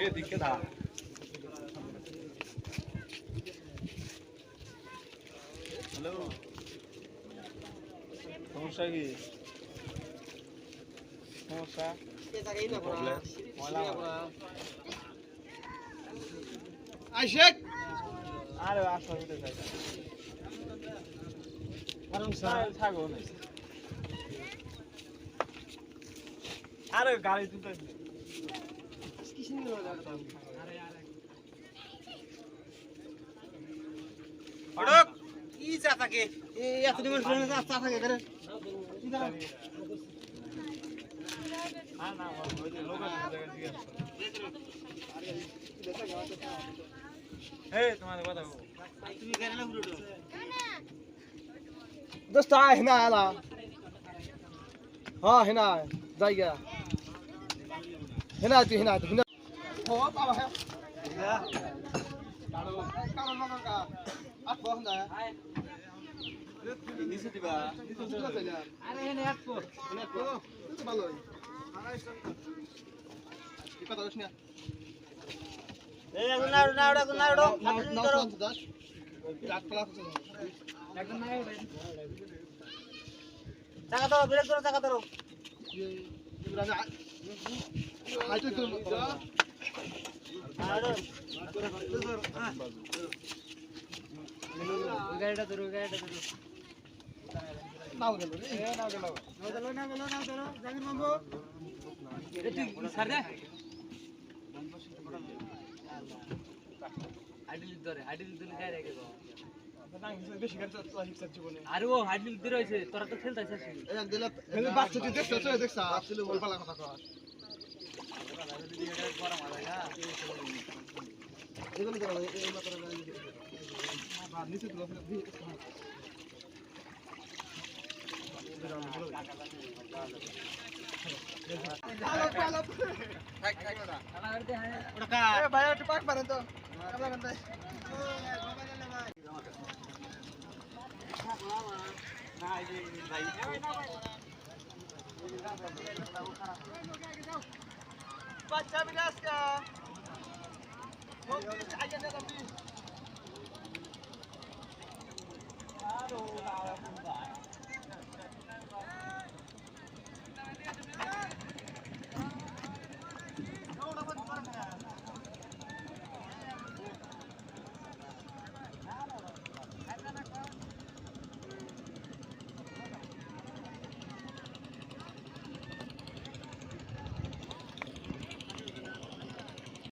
এদিকে ধা হ্যালো সমস্যা কি সমস্যা প্রবলেম আইশেক আরে আসো ভিতরে যাই কারণ স্যার থাকো না আরে গাড়ি তুলতে কিসিন আরে আরে অড়ক ই চা থাকে এই এত দিন ফোন চা থাকে করে কি দাও না না ওই লোক আছে জায়গা ঠিক আছে এই তোমার কথা তুমি করে না পুরো দোস্ত আয় না আলা হ্যাঁ হেনা জায়গা হেনা তুই হেনা ও বাবা হ্যাঁ কালো কালো মাকা আট বন্ধ আয় নিচে দিবা আরে হেনা এক পো তো ভালোই কি কথা দোস না এই এখন না দাস রাত পালা আছে একদম না টাকা দাও ব্রেক করো টাকা দাও আইতো তো আরে গাড়িটা ধরো নাও গেল জামির বাবু এটি স্যার দে আইডিল ধরে গায় রেখে দাও বেশি গাড়ি তো হিসাব জীবনে আরে ও আইডিল ধরে হইছে তোরা তো খেলতে আছিস এক দিলা খেলে বাচ্চা তুই দেখছ আসলে বল পালা কথা কর গরম হয় না এগুলো করো এই মাত্র বা নিচে তুলো বাচ্চা বিনাশ কা আইয়া দে তুমি আরো